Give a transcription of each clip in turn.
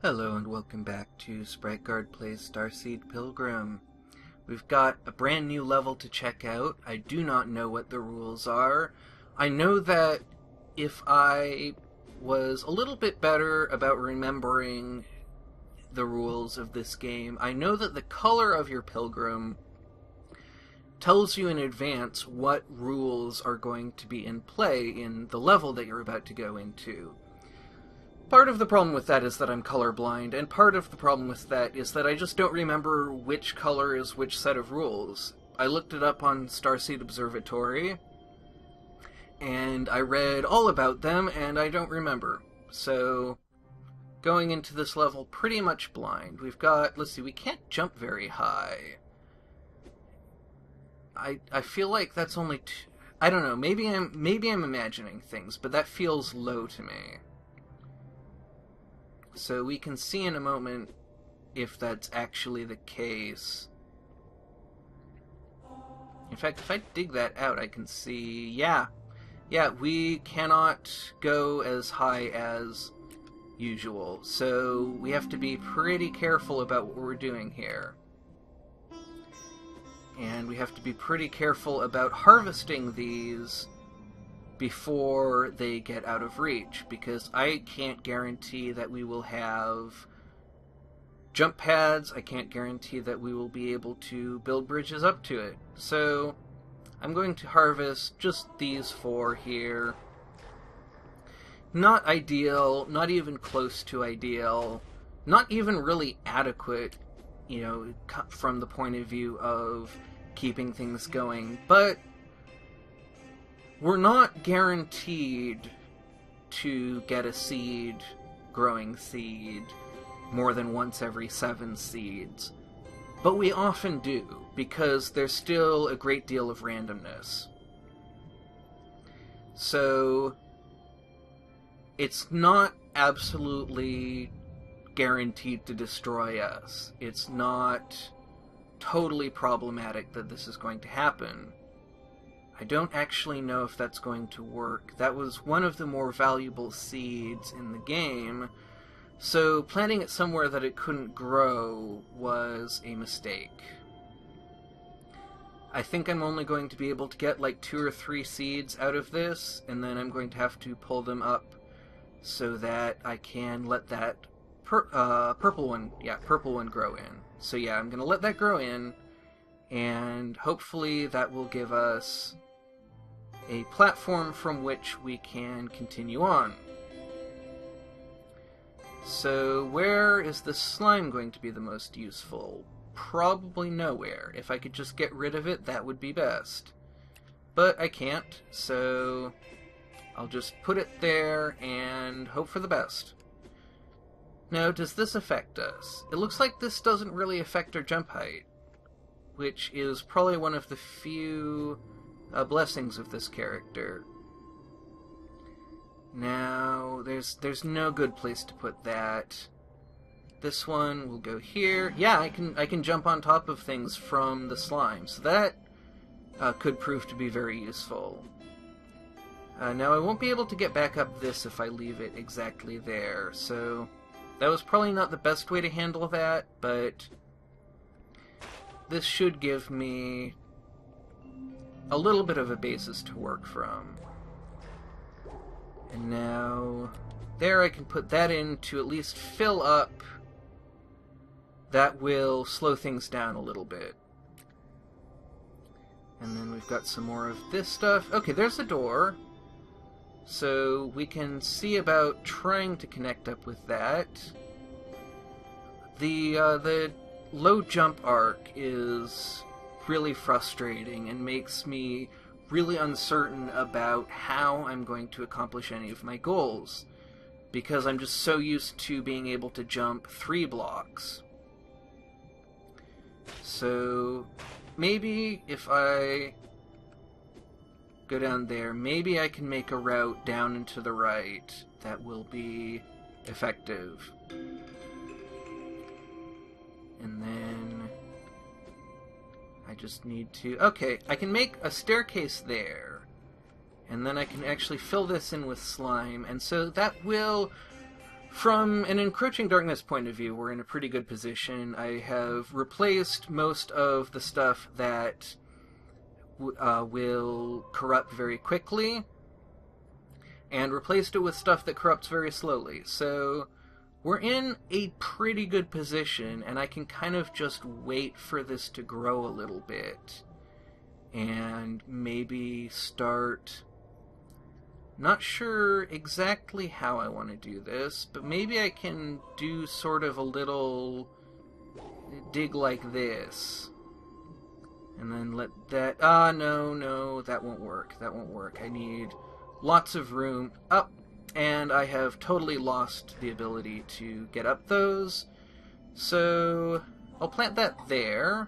Hello and welcome back to Sprite Guard plays Starseed Pilgrim. We've got a brand new level to check out. I do not know what the rules are. I know that if I was a little bit better about remembering the rules of this game, I know that the color of your pilgrim tells you in advance what rules are going to be in play in the level that you're about to go into. Part of the problem with that is that I'm colorblind, and part of the problem with that is that I just don't remember which color is which set of rules. I looked it up on Starseed Observatory, and I read all about them, and I don't remember. So, going into this level pretty much blind. We've got, let's see, we can't jump very high. I feel like that's only I don't know, maybe I'm imagining things, but that feels low to me. So we can see in a moment if that's actually the case. In fact, if I dig that out, I can see, yeah, we cannot go as high as usual. So we have to be pretty careful about what we're doing here. And we have to be pretty careful about harvesting these before they get out of reach, because I can't guarantee that we will have jump pads. I can't guarantee that we will be able to build bridges up to it. So I'm going to harvest just these four here. Not ideal, not even close to ideal, not even really adequate, you know, from the point of view of keeping things going, but we're not guaranteed to get a seed, growing seed, more than once every 7 seeds. But we often do, because there's still a great deal of randomness. So, it's not absolutely guaranteed to destroy us. It's not totally problematic that this is going to happen. I don't actually know if that's going to work. That was one of the more valuable seeds in the game, so planting it somewhere that it couldn't grow was a mistake. I think I'm only going to be able to get like 2 or 3 seeds out of this, and then I'm going to have to pull them up so that I can let that purple one grow in. So yeah, I'm going to let that grow in, and hopefully that will give us a platform from which we can continue on. So where is the slime going to be the most useful? Probably nowhere. If I could just get rid of it, that would be best. But I can't, so I'll just put it there and hope for the best. Now, does this affect us? It looks like this doesn't really affect our jump height, which is probably one of the few blessings of this character. Now, there's no good place to put that. This one will go here. Yeah, I can jump on top of things from the slime, so that could prove to be very useful. Now, I won't be able to get back up this if I leave it exactly there, so that was probably not the best way to handle that, but this should give me a little bit of a basis to work from. And now, there I can put that in to at least fill up. That will slow things down a little bit. And then we've got some more of this stuff. Okay, there's the door. So we can see about trying to connect up with that. The low jump arc is really frustrating and makes me really uncertain about how I'm going to accomplish any of my goals, because I'm just so used to being able to jump 3 blocks. So maybe if I go down there, maybe I can make a route down and to the right that will be effective. And then I just need to... Okay, I can make a staircase there. And then I can actually fill this in with slime. And so that will From an encroaching darkness point of view, we're in a pretty good position. I have replaced most of the stuff that will corrupt very quickly, and replaced it with stuff that corrupts very slowly. So we're in a pretty good position, and I can kind of just wait for this to grow a little bit, and maybe start... Not sure exactly how I want to do this, but maybe I can do sort of a little dig like this. And then let that... no, that won't work. That won't work. I need lots of room. Up! And I have totally lost the ability to get up those. So I'll plant that there.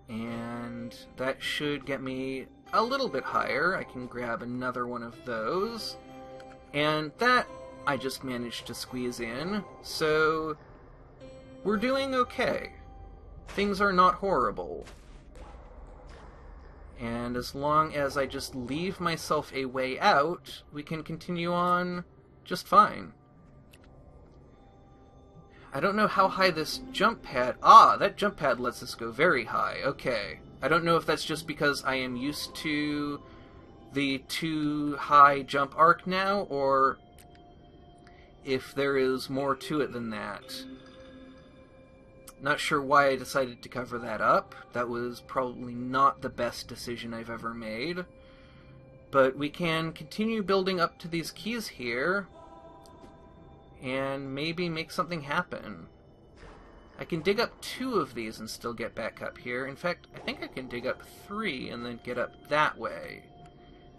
And that should get me a little bit higher. I can grab another one of those. And that I just managed to squeeze in. So we're doing okay. Things are not horrible. And as long as I just leave myself a way out, we can continue on just fine. I don't know how high this jump pad... that jump pad lets us go very high. Okay. I don't know if that's just because I am used to the too high jump arc now, or if there is more to it than that. Not sure why I decided to cover that up. That was probably not the best decision I've ever made. But we can continue building up to these keys here, and maybe make something happen. I can dig up 2 of these and still get back up here. In fact, I think I can dig up 3 and then get up that way.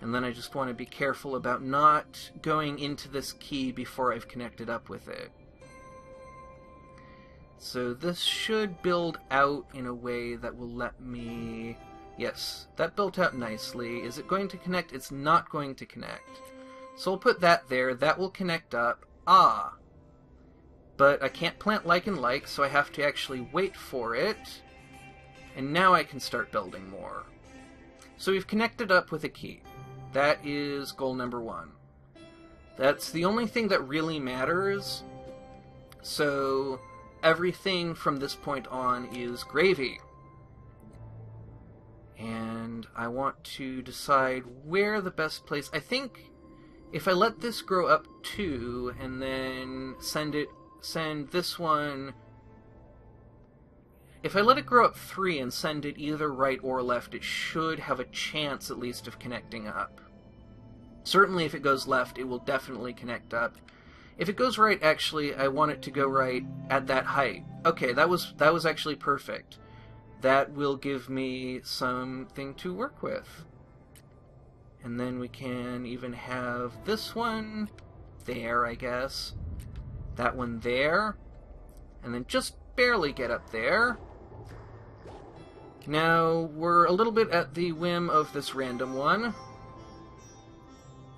And then I just want to be careful about not going into this key before I've connected up with it. So this should build out in a way that will let me... Yes, that built out nicely. Is it going to connect? It's not going to connect. So I'll put that there. That will connect up. But I can't plant like and like, so I have to actually wait for it. And now I can start building more. So we've connected up with a key. That is goal number 1. That's the only thing that really matters. So everything from this point on is gravy. And I want to decide where the best place... I think if I let this grow up 2 and then send this one... If I let it grow up 3 and send it either right or left, it should have a chance at least of connecting up. Certainly if it goes left, it will definitely connect up. If it goes right, actually, I want it to go right at that height. Okay, that was actually perfect. That will give me something to work with. And then we can even have this one there, I guess. That one there. And then just barely get up there. Now, we're a little bit at the whim of this random one.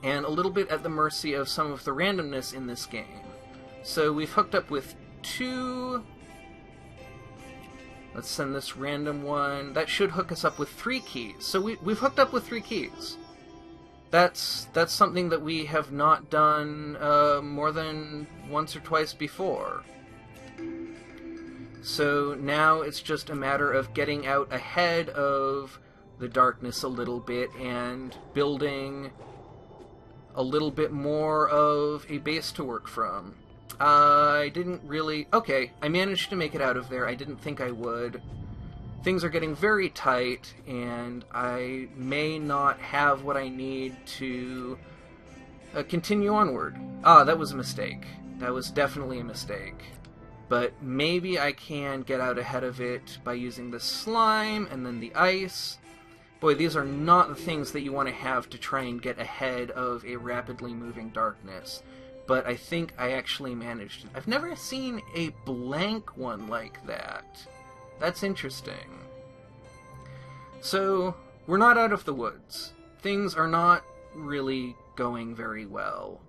And a little bit at the mercy of some of the randomness in this game. So we've hooked up with 2... Let's send this random one. That should hook us up with 3 keys. So we've hooked up with 3 keys. That's something that we have not done more than once or twice before. So now it's just a matter of getting out ahead of the darkness a little bit and building a little bit more of a base to work from. I didn't really... Okay, I managed to make it out of there. I didn't think I would. Things are getting very tight, and I may not have what I need to continue onward. That was a mistake. That was definitely a mistake. But maybe I can get out ahead of it by using the slime and then the ice. Boy, these are not the things that you want to have to try and get ahead of a rapidly moving darkness. But I think I actually managed it. I've never seen a blank one like that. That's interesting. So, we're not out of the woods. Things are not really going very well.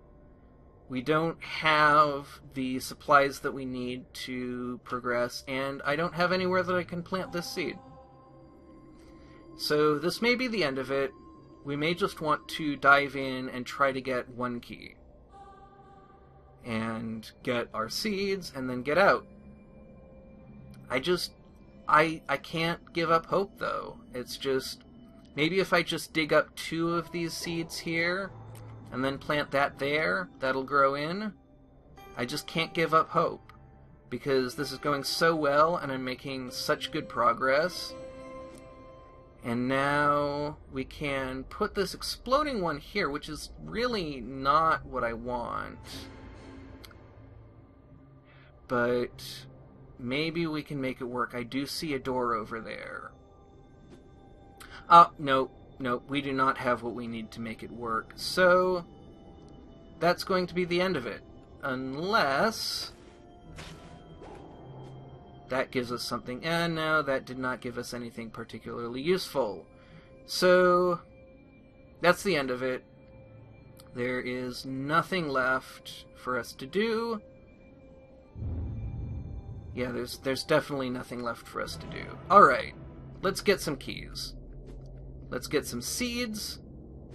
We don't have the supplies that we need to progress, and I don't have anywhere that I can plant this seed. So this may be the end of it. We may just want to dive in and try to get 1 key. and get our seeds and then get out. I can't give up hope, though. It's just, maybe if I just dig up 2 of these seeds here and then plant that there, that'll grow in. I just can't give up hope, because this is going so well and I'm making such good progress. And now we can put this exploding one here, which is really not what I want. But maybe we can make it work. I do see a door over there. No, we do not have what we need to make it work. So that's going to be the end of it. Unless that gives us something. And no, that did not give us anything particularly useful. So that's the end of it. There is nothing left for us to do. Yeah, there's definitely nothing left for us to do. Alright, let's get some keys. Let's get some seeds.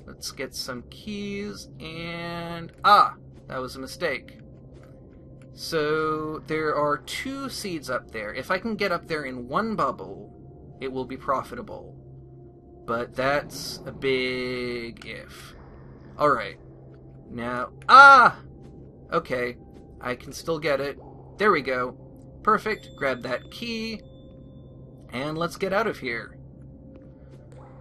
Let's get some keys, and... that was a mistake. So there are 2 seeds up there. If I can get up there in 1 bubble, it will be profitable. But that's a big if. Alright. Now... Okay. I can still get it. There we go. Perfect. Grab that key. And let's get out of here.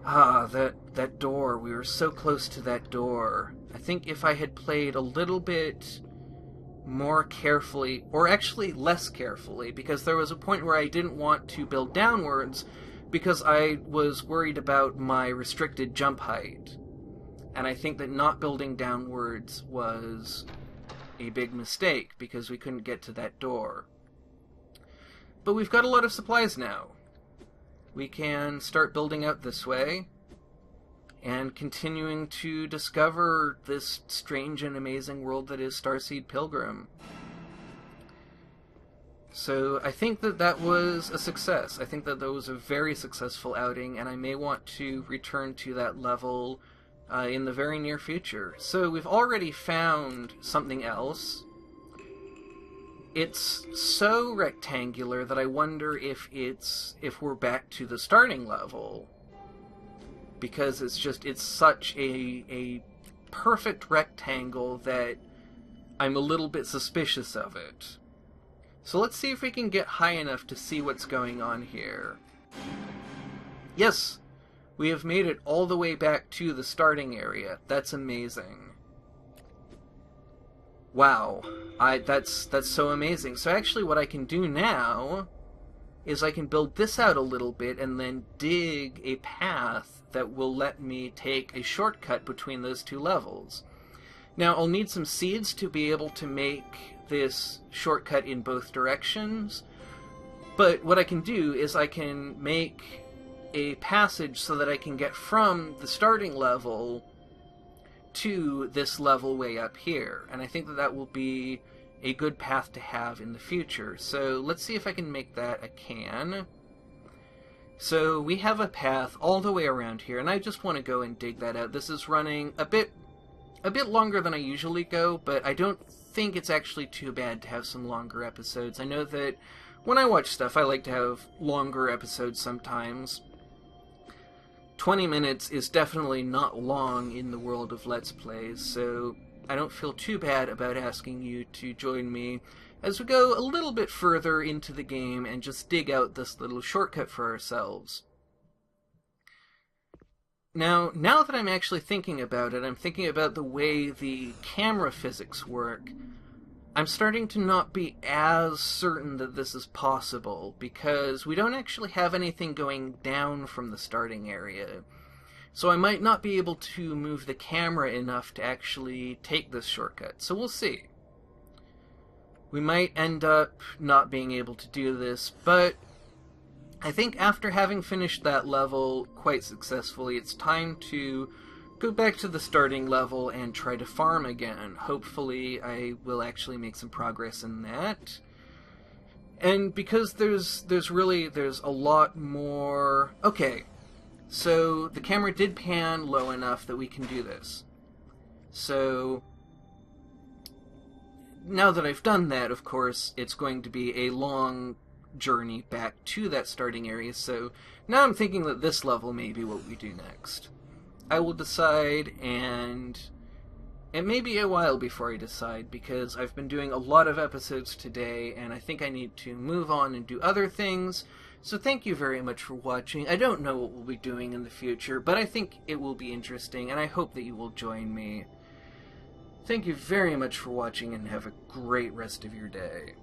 That door. We were so close to that door. I think if I had played a little bit more carefully, or actually less carefully, because there was a point where I didn't want to build downwards because I was worried about my restricted jump height. And I think that not building downwards was a big mistake because we couldn't get to that door. But we've got a lot of supplies now. We can start building out this way and continuing to discover this strange and amazing world that is Starseed Pilgrim. So I think that that was a success. I think that that was a very successful outing, and I may want to return to that level in the very near future. So we've already found something else. It's so rectangular that I wonder if we're back to the starting level. Because it's such a perfect rectangle that I'm a little bit suspicious of it. So let's see if we can get high enough to see what's going on here. Yes! We have made it all the way back to the starting area. That's amazing. Wow. That's so amazing. So actually what I can do now is I can build this out a little bit and then dig a path that will let me take a shortcut between those 2 levels. Now I'll need some seeds to be able to make this shortcut in both directions, but what I can do is I can make a passage so that I can get from the starting level to this level way up here, and I think that that will be a good path to have in the future. So let's see if I can make that. I can. So we have a path all the way around here, and I just want to go and dig that out. This is running a bit longer than I usually go, but I don't think it's actually too bad to have some longer episodes. I know that when I watch stuff, I like to have longer episodes sometimes. 20 minutes is definitely not long in the world of Let's Plays, so I don't feel too bad about asking you to join me as we go a little bit further into the game and just dig out this little shortcut for ourselves. Now that I'm actually thinking about it, I'm thinking about the way the camera physics work. I'm starting to not be as certain that this is possible, because we don't actually have anything going down from the starting area. So I might not be able to move the camera enough to actually take this shortcut, so we'll see. We might end up not being able to do this, but I think after having finished that level quite successfully, it's time to go back to the starting level and try to farm again. Hopefully I will actually make some progress in that. And because there's a lot more... Okay, so the camera did pan low enough that we can do this. So now that I've done that, of course, it's going to be a long journey back to that starting area, so now I'm thinking that this level may be what we do next. I will decide, and it may be a while before I decide, because I've been doing a lot of episodes today, and I think I need to move on and do other things. So thank you very much for watching. I don't know what we'll be doing in the future, but I think it will be interesting, and I hope that you will join me. Thank you very much for watching, and have a great rest of your day.